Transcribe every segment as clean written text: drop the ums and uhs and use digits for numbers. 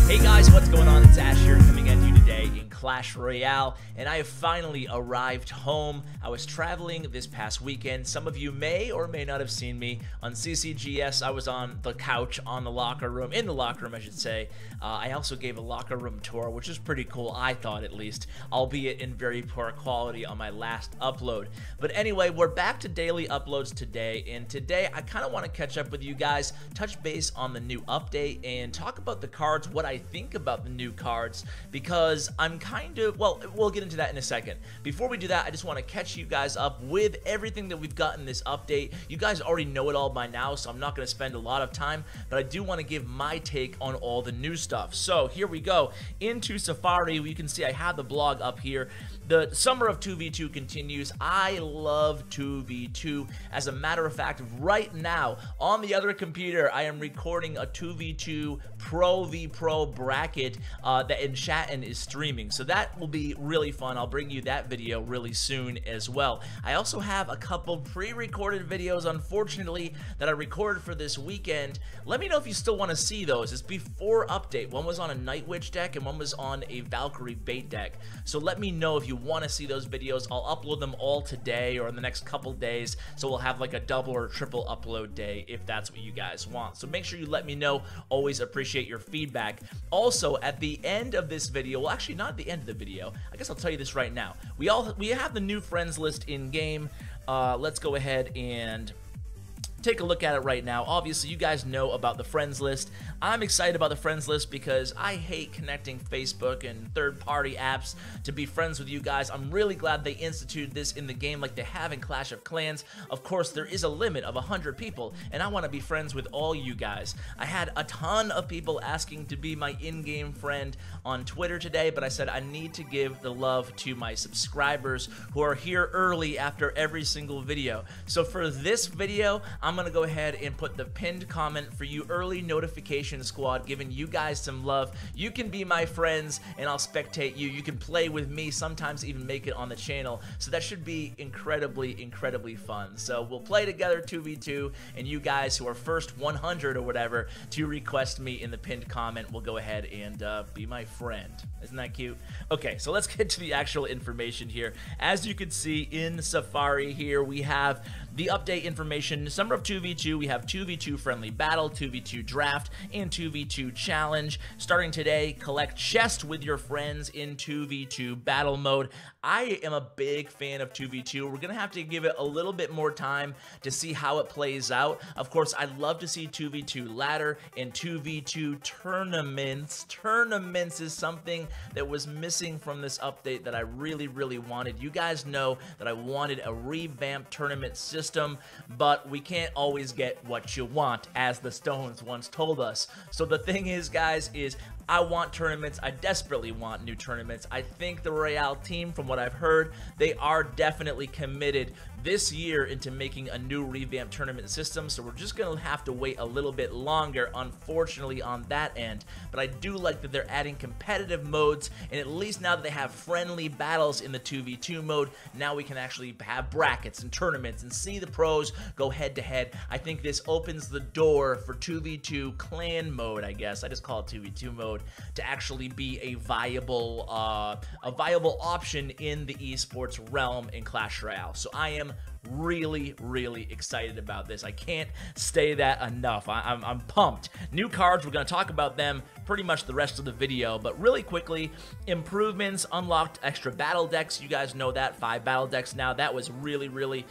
Hey guys, what's going on? It's Ash here coming at you today in Clash Royale, and I have finally arrived home. I was traveling this past weekend. Some of you may or may not have seen me on CCGS. I was on the couch in the locker room, I should say. I also gave a locker room tour, which is pretty cool, I thought at least, albeit in very poor quality on my last upload. But anyway, we're back to daily uploads today, and today I kind of want to catch up with you guys, touch base on the new update, and talk about the cards, what I think about the new cards, because I'm kind of, well, we'll get into that in a second. Before we do that, I just want to catch you guys up with everything that we've got in this update. You guys already know it all by now, so I'm not going to spend a lot of time, but I do want to give my take on all the new stuff. So here we go into Safari. You can see I have the blog up here. The summer of 2v2 continues. I love 2v2. As a matter of fact, right now on the other computer, I am recording a 2v2 Pro v Pro bracket that Enchatin is streaming. So that will be really fun. I'll bring you that video really soon as well. I also have a couple pre-recorded videos, unfortunately, that I recorded for this weekend. Let me know if you still want to see those. It's before update. One was on a Night Witch deck and one was on a Valkyrie bait deck. So let me know if you want to see those videos. I'll upload them all today or in the next couple days, so we'll have like a double or triple upload day if that's what you guys want. So make sure you let me know. Always appreciate your feedback. Also, at the end of this video, well, actually not at the end of the video, I guess I'll tell you this right now. We have the new friends list in game. Let's go ahead and take a look at it right now. Obviously, you guys know about the friends list. I'm excited about the friends list because I hate connecting Facebook and third-party apps to be friends with you guys. I'm really glad they instituted this in the game like they have in Clash of Clans. Of course, there is a limit of 100 people, and I want to be friends with all you guys. I had a ton of people asking to be my in-game friend on Twitter today, but I said I need to give the love to my subscribers who are here early after every single video. So for this video, I'm going to go ahead and put the pinned comment for you early notification squad, giving you guys some love. You can be my friends and I'll spectate you. You can play with me, sometimes even make it on the channel. So that should be incredibly fun. So we'll play together 2v2, and you guys who are first 100 or whatever to request me in the pinned comment will go ahead and be my friend. Isn't that cute? Okay, so let's get to the actual information here. As you can see in Safari here, we have the update information. Summer of 2v2, we have 2v2 friendly battle, 2v2 draft, and 2v2 challenge. Starting today, collect chests with your friends in 2v2 battle mode. I am a big fan of 2v2. We're gonna have to give it a little bit more time to see how it plays out. Of course, I'd love to see 2v2 ladder and 2v2 tournaments. Tournaments is something that was missing from this update that I really wanted. You guys know that I wanted a revamped tournament system, but we can't always get what you want, as the Stones once told us. So the thing is, guys, is I want tournaments. I desperately want new tournaments. I think the Royale team, from what I've heard, they are definitely committed this year into making a new revamped tournament system, so we're just gonna have to wait a little bit longer, unfortunately, on that end. But I do like that they're adding competitive modes, and at least now that they have friendly battles in the 2v2 mode, now we can actually have brackets and tournaments and see the pros go head to head. I think this opens the door for 2v2 clan mode, I guess. I just call it 2v2 mode, to actually be a viable option in the esports realm in Clash Royale. So I am really excited about this. I can't say that enough. I'm pumped. New cards, we're going to talk about them pretty much the rest of the video, but really quickly, improvements, unlocked extra battle decks. You guys know that, 5 battle decks now. That was really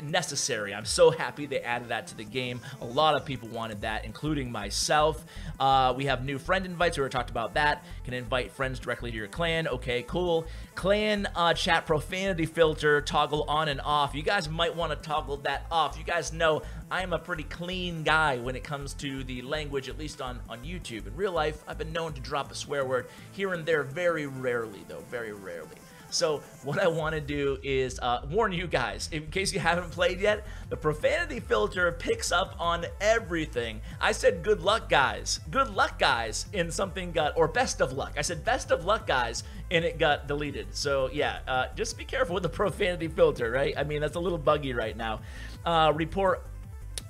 necessary. I'm so happy they added that to the game. A lot of people wanted that, including myself. We have new friend invites. We already talked about that. Can invite friends directly to your clan. Okay, cool. Clan chat profanity filter, toggle on and off. You guys might want to toggle that off. You guys know I am a pretty clean guy when it comes to the language, at least on YouTube. In real life, I've been known to drop a swear word here and there, very rarely though, very rarely. So what I want to do is warn you guys, in case you haven't played yet, the profanity filter picks up on everything. I said good luck guys and something got, or best of luck. I said best of luck guys and it got deleted. So yeah, just be careful with the profanity filter, right? I mean, that's a little buggy right now. Report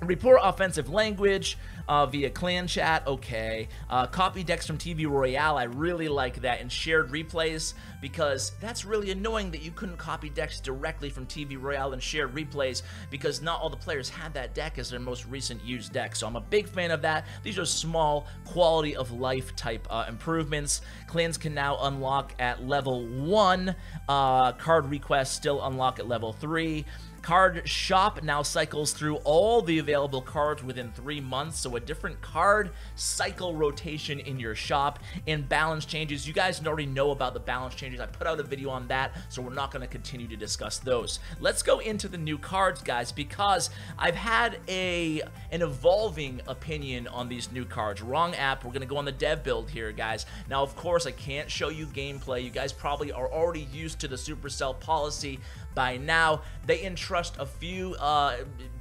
Report offensive language via clan chat, okay. Copy decks from TV Royale, I really like that. And shared replays, because that's really annoying that you couldn't copy decks directly from TV Royale and shared replays, because not all the players had that deck as their most recent used deck. So I'm a big fan of that. These are small quality of life type improvements. Clans can now unlock at level 1. Card requests still unlock at level 3. Card shop now cycles through all the available cards within 3 months, so a different card cycle rotation in your shop. And balance changes, you guys already know about the balance changes. I put out a video on that, so we're not going to continue to discuss those. Let's go into the new cards, guys, because I've had an evolving opinion on these new cards. Wrong app, we're going to go on the dev build here, guys. Now, of course, I can't show you gameplay. You guys probably are already used to the Supercell policy by now. They entrust a few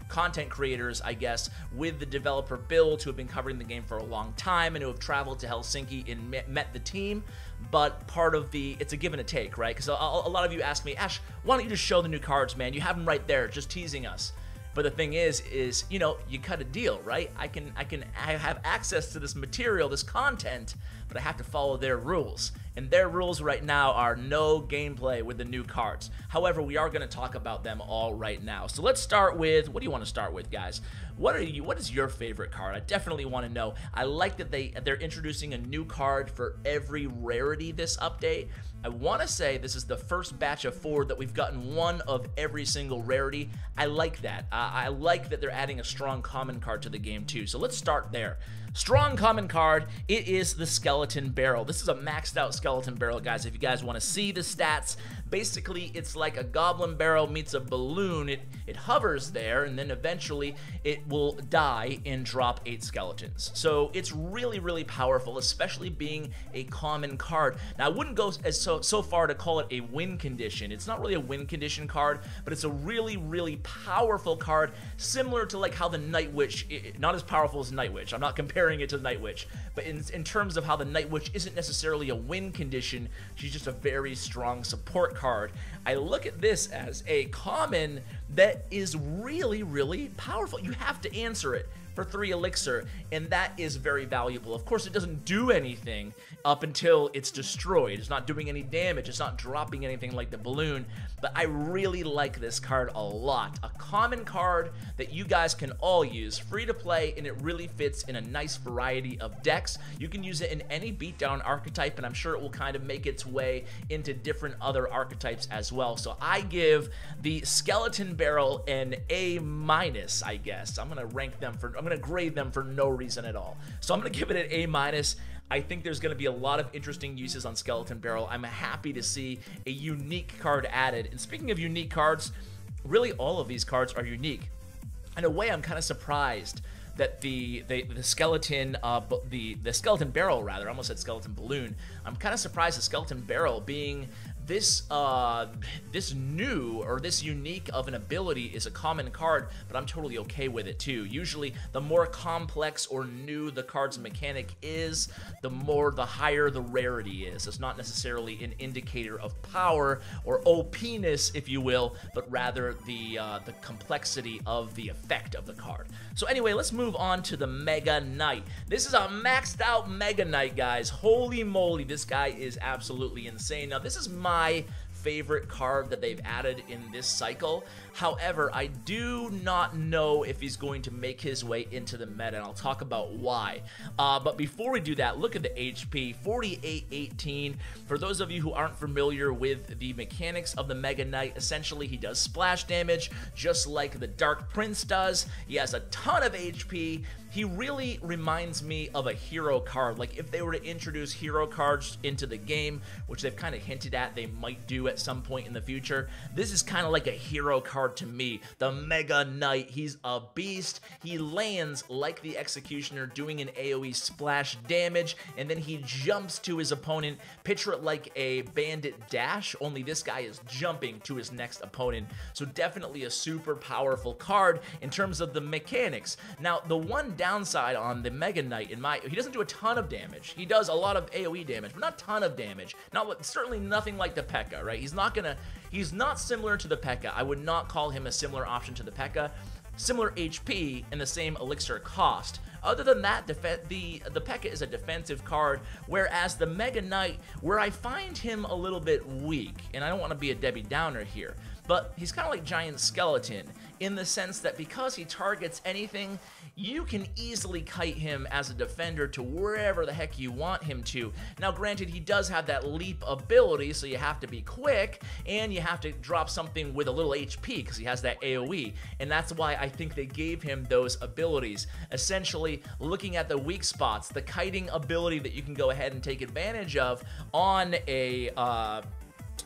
content creators, I guess, with the developer build who have been covering the game for a long time and who have traveled to Helsinki and met the team. But part of it's a give and a take, right? Because a lot of you ask me, Ash, why don't you just show the new cards, man? You have them right there, just teasing us. But the thing is, you know, you cut a deal, right? I have access to this material, this content, but I have to follow their rules. And their rules right now are no gameplay with the new cards. However, we are going to talk about them all right now. So let's start with, what do you want to start with, guys? What is your favorite card? I definitely want to know. I like that they're introducing a new card for every rarity this update. I want to say this is the first batch of 4 that we've gotten one of every single rarity. I like that. I like that they're adding a strong common card to the game too. So let's start there. Strong common card, it is the Skeleton Barrel. This is a maxed out Skeleton Barrel, guys. If you guys want to see the stats, basically it's like a Goblin Barrel meets a balloon. It hovers there, and then eventually it will die and drop 8 skeletons. So it's really, really powerful, especially being a common card. Now, I wouldn't go as so far to call it a win condition. It's not really a win condition card, but it's a really, really powerful card, similar to like how the Night Witch, not as powerful as Night Witch. I'm not comparing it to the Night Witch, but in terms of how the Night Witch isn't necessarily a win condition, she's just a very strong support card. I look at this as a common that is really, really powerful. You have to answer it for 3 elixir, and that is very valuable. Of course, it doesn't do anything up until it's destroyed. It's not doing any damage. It's not dropping anything like the balloon, but I really like this card a lot. A common card that you guys can all use, free to play, and it really fits in a nice variety of decks. You can use it in any beatdown archetype, and I'm sure it will kind of make its way into different other archetypes as well. So I give the Skeleton Barrel an A-, I guess. I'm gonna grade them for no reason at all. So I'm gonna give it an A-. I think there's going to be a lot of interesting uses on Skeleton Barrel. I'm happy to see a unique card added. And speaking of unique cards, really all of these cards are unique. In a way, I'm kind of surprised that the skeleton barrel, rather, I almost said skeleton balloon. I'm kind of surprised the Skeleton Barrel being this new or this unique of an ability is a common card, but I'm totally okay with it too. Usually the more complex or new the card's mechanic is, the higher the rarity is. It's not necessarily an indicator of power or OP-ness, if you will, but rather the complexity of the effect of the card. So anyway, let's move on to the Mega Knight. This is a maxed out Mega Knight, guys. Holy moly, this guy is absolutely insane. Now, this is my favorite card that they've added in this cycle. However, I do not know if he's going to make his way into the meta, and I'll talk about why. But before we do that, look at the HP, 4818. For those of you who aren't familiar with the mechanics of the Mega Knight, essentially he does splash damage, just like the Dark Prince does. He has a ton of HP. He really reminds me of a hero card. Like if they were to introduce hero cards into the game, which they've kind of hinted at they might do at some point in the future, this is kind of like a hero card to me. The Mega Knight, he's a beast. He lands like the Executioner, doing an AoE splash damage, and then he jumps to his opponent. Picture it like a bandit dash, only this guy is jumping to his next opponent. So definitely a super powerful card in terms of the mechanics. Now, the one downside on the Mega Knight, he doesn't do a ton of damage. He does a lot of AoE damage, but not a ton of damage. Certainly nothing like the P.E.K.K.A, right? He's not similar to the P.E.K.K.A. I would not call him a similar option to the P.E.K.K.A. similar HP, and the same elixir cost. Other than that, the P.E.K.K.A is a defensive card, whereas the Mega Knight, where I find him a little bit weak, and I don't want to be a Debbie Downer here, but he's kind of like Giant Skeleton in the sense that because he targets anything, you can easily kite him as a defender to wherever the heck you want him to. Now granted, he does have that leap ability, so you have to be quick, and you have to drop something with a little HP because he has that AoE, and that's why I think they gave him those abilities. Essentially, looking at the weak spots, the kiting ability that you can go ahead and take advantage of on a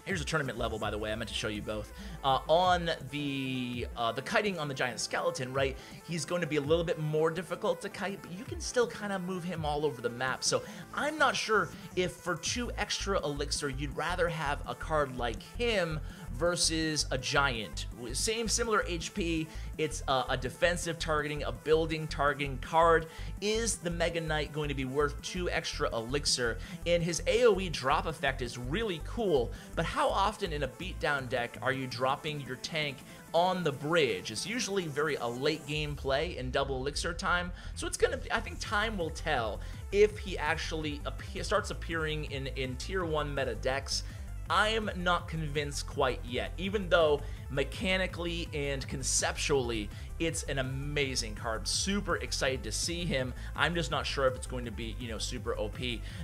here's a tournament level, by the way. I meant to show you both. On the kiting on the Giant Skeleton, right, he's going to be a little bit more difficult to kite, but you can still kind of move him all over the map. So I'm not sure if for 2 extra elixir, you'd rather have a card like him versus a giant. Similar HP, it's a defensive targeting, a building targeting card. Is the Mega Knight going to be worth 2 extra elixir? And his AoE drop effect is really cool, but how often in a beatdown deck are you dropping your tank on the bridge? It's usually a late game play in double elixir time, so it's gonna be, I think time will tell if he actually starts appearing in tier 1 meta decks. I am not convinced quite yet, even though mechanically and conceptually it's an amazing card. Super excited to see him. I'm just not sure if it's going to be, you know, super OP.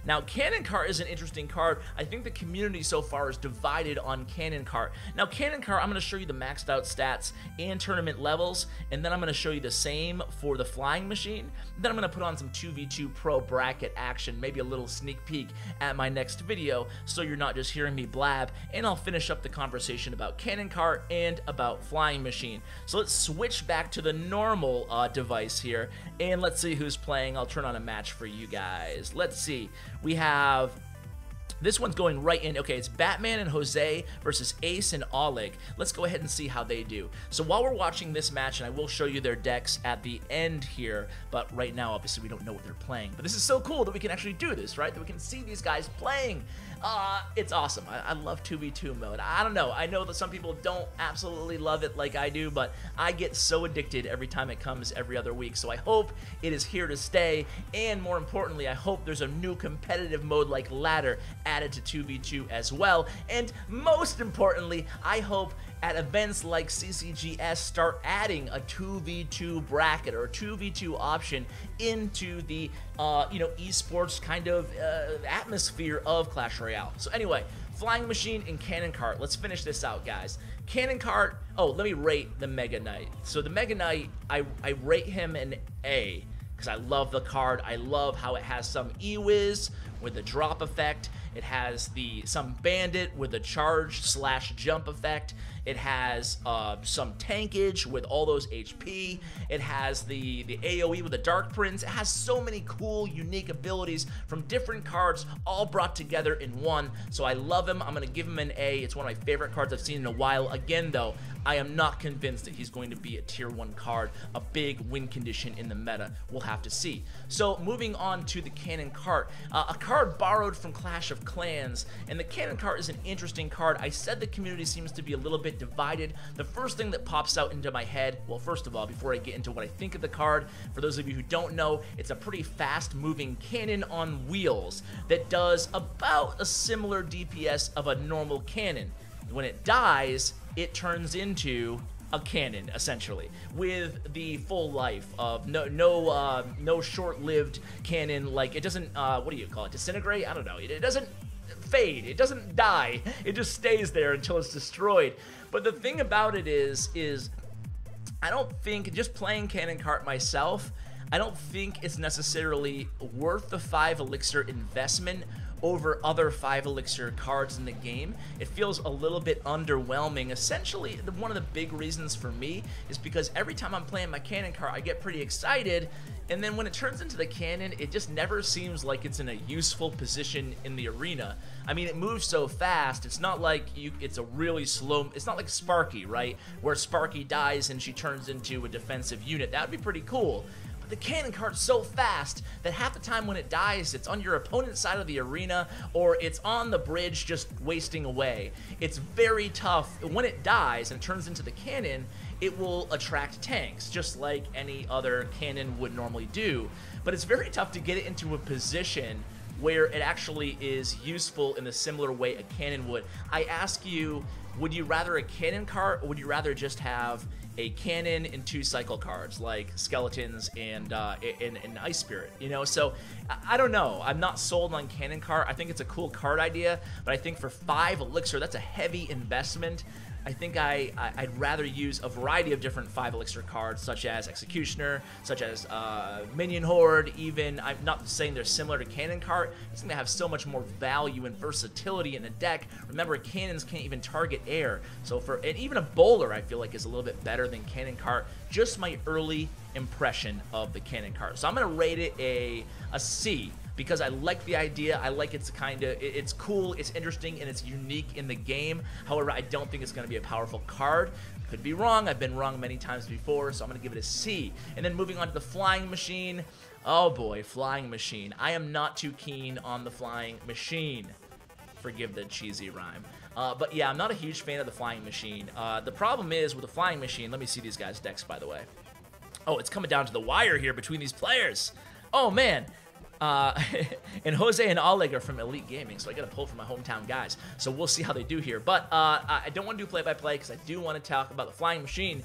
Now, Cannon Cart is an interesting card. I think the community so far is divided on Cannon Cart. Now, Cannon Cart, I'm going to show you the maxed out stats and tournament levels, and then I'm going to show you the same for the Flying Machine. Then I'm going to put on some 2v2 pro bracket action, maybe a little sneak peek at my next video, so you're not just hearing me blab, and I'll finish up the conversation about Cannon Cart and about Flying Machine. So let's switch back to the normal device here, and let's see who's playing. I'll turn on a match for you guys. Let's see. We have this one's going right in. Okay, it's Batman and Jose versus Ace and Oleg. Let's go ahead and see how they do. So while we're watching this match, and I will show you their decks at the end here, but right now, obviously, we don't know what they're playing. But this is so cool that we can actually do this, right? That we can see these guys playing. It's awesome. I love 2v2 mode. I don't know. I know that some people don't absolutely love it like I do, but I get so addicted every time it comes every other week. So I hope it is here to stay, and more importantly, I hope there's a new competitive mode like Ladder added to 2v2 as well. And most importantly, I hope at events like CCGS start adding a 2v2 bracket or a 2v2 option into the esports kind of atmosphere of Clash Royale. So anyway, Flying Machine and Cannon Cart. Let's finish this out, guys. Cannon Cart, let me rate the Mega Knight. So the Mega Knight, I rate him an A because I love the card. I love how it has some E-Wiz with the drop effect. It has some bandit with a charge/jump effect. It has some tankage with all those HP. It has the AoE with the Dark Prince. It has so many cool, unique abilities from different cards all brought together in one. So I love him. I'm going to give him an A. It's one of my favorite cards I've seen in a while. Again, though, I am not convinced that he's going to be a tier 1 card, a big win condition in the meta. We'll have to see. So moving on to the Cannon Cart, a card borrowed from Clash of Clans, and the Cannon Cart is an interesting card. I said the community seems to be a little bit divided. The first thing that pops out into my head, well, first of all, before I get into what I think of the card, for those of you who don't know, it's a pretty fast moving cannon on wheels that does about a similar DPS of a normal cannon. When it dies, it turns into a cannon, essentially, with the full life of no short-lived cannon. Like, it doesn't what do you call it, disintegrate? I don't know. It doesn't fade, it doesn't die, it just stays there until it's destroyed. But the thing about it is I don't think, just playing Cannon Cart myself, I don't think it's necessarily worth the 5 elixir investment over other 5 elixir cards in the game. It feels a little bit underwhelming. Essentially, one of the big reasons for me is because every time I'm playing my Cannon Cart, I get pretty excited, and then when it turns into the cannon, it just never seems like it's in a useful position in the arena. I mean, it moves so fast, it's not like it's a really slow, it's not like Sparky, right? Where Sparky dies and she turns into a defensive unit. That would be pretty cool. The Cannon Cart's so fast that half the time when it dies, it's on your opponent's side of the arena, or it's on the bridge just wasting away. It's very tough. When it dies and turns into the cannon, it will attract tanks, just like any other cannon would normally do. But it's very tough to get it into a position where it actually is useful in the similar way a cannon would. I ask you, would you rather a cannon card, or would you rather just have a cannon and 2 cycle cards like skeletons and Ice Spirit, you know? So I don't know. I'm not sold on cannon card. I think it's a cool card idea, but I think for 5 elixir, that's a heavy investment. I think I'd rather use a variety of different 5 elixir cards, such as Executioner, such as Minion Horde. Even, I'm not saying they're similar to cannon card. I think they have so much more value and versatility in the deck. Remember, cannons can't even target air, so and even a bowler I feel like is a little bit better than cannon card. Just my early impression of the cannon card. So I'm gonna rate it a C, because I like the idea. I like it's cool, it's interesting, and it's unique in the game. However, I don't think it's going to be a powerful card. Could be wrong. I've been wrong many times before, so I'm going to give it a C. And then moving on to the Flying Machine. Oh boy, Flying Machine. I am not too keen on the Flying Machine. Forgive the cheesy rhyme. But yeah, I'm not a huge fan of the Flying Machine. The problem is with the Flying Machine, let me see these guys' decks, by the way. Oh, it's coming down to the wire here between these players. Oh man. And Jose and Oleg are from Elite Gaming, so I gotta pull for my hometown guys. So we'll see how they do here. But I don't want to do play-by-play because I do want to talk about the Flying Machine.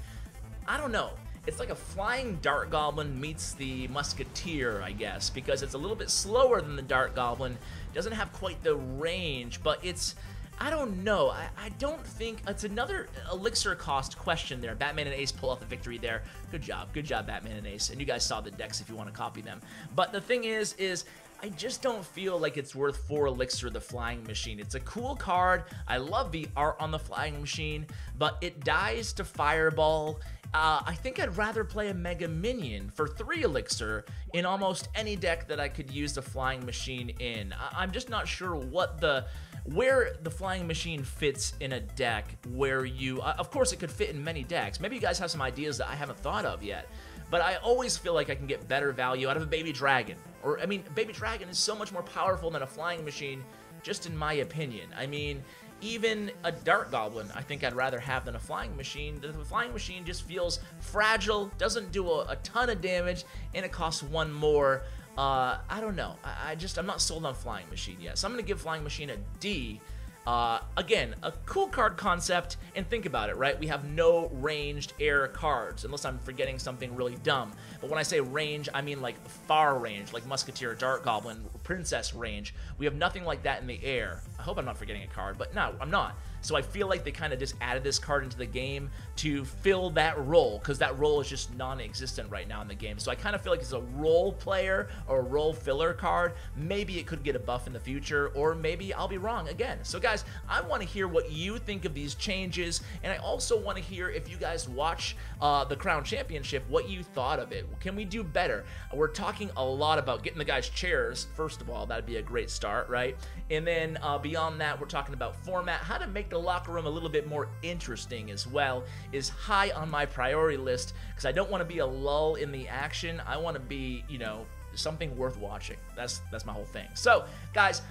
I don't know. It's like a flying Dart Goblin meets the Musketeer, I guess, because it's a little bit slower than the Dart Goblin. It doesn't have quite the range, but it's... I don't know. I don't think it's another elixir cost question there. Batman and Ace pull out the victory there. Good job, Batman and Ace. And you guys saw the decks if you want to copy them. But the thing is I just don't feel like it's worth 4 elixir, the Flying Machine. It's a cool card. I love the art on the Flying Machine, but it dies to Fireball. I think I'd rather play a Mega Minion for 3 elixir in almost any deck that I could use the Flying Machine in. I'm just not sure where the Flying Machine fits in a deck where you... of course, it could fit in many decks. Maybe you guys have some ideas that I haven't thought of yet. But I always feel like I can get better value out of a Baby Dragon. Or, I mean, Baby Dragon is so much more powerful than a Flying Machine, just in my opinion. I mean... Even a Dart Goblin, I think I'd rather have than a Flying Machine. The Flying Machine just feels fragile, doesn't do a ton of damage, and it costs 1 more. I don't know. I'm not sold on Flying Machine yet. So I'm going to give Flying Machine a D. Again, a cool card concept, and think about it, right? We have no ranged air cards, unless I'm forgetting something really dumb. But when I say range, I mean like far range, like Musketeer, Dart Goblin, Princess range. We have nothing like that in the air. I hope I'm not forgetting a card, but no, I'm not. So I feel like they kind of just added this card into the game to fill that role, because that role is just non-existent right now in the game. So I kind of feel like it's a role player or a role filler card. Maybe it could get a buff in the future, or maybe I'll be wrong again. So guys, I want to hear what you think of these changes, and I also want to hear if you guys watch the Crown Championship, what you thought of it. Can we do better? We're talking a lot about getting the guys chairs. First of all, that'd be a great start, right? And then beyond that, we're talking about format, how to make the locker room a little bit more interesting as well is high on my priority list, because I don't want to be a lull in the action. I want to be, you know, something worth watching. That's my whole thing. So guys,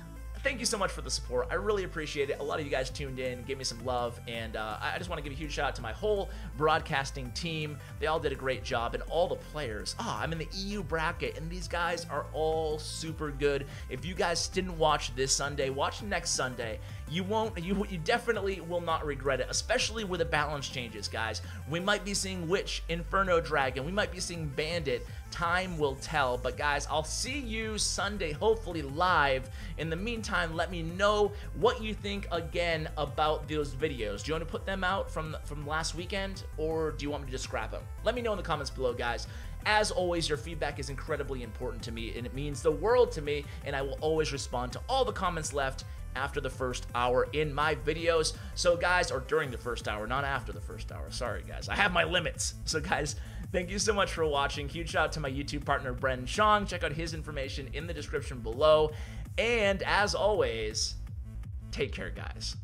thank you so much for the support. I really appreciate it. A lot of you guys tuned in, gave me some love, and I just want to give a huge shout out to my whole broadcasting team. They all did a great job, and all the players. I'm in the EU bracket, and these guys are all super good. If you guys didn't watch this Sunday, watch next Sunday. You definitely will not regret it, especially with the balance changes, guys. We might be seeing Witch, Inferno Dragon. We might be seeing Bandit. Time will tell. But guys, I'll see you Sunday, hopefully live. In the meantime, let me know what you think again about those videos. Do you want to put them out from last weekend, or do you want me to just scrap them? Let me know in the comments below, guys. As always, your feedback is incredibly important to me, and it means the world to me, and I will always respond to all the comments left after the first hour in my videos. So guys, or during the first hour, not after the first hour. Sorry guys, I have my limits. So guys, thank you so much for watching. Huge shout out to my YouTube partner Bren Chong. Check out his information in the description below. And as always, take care guys.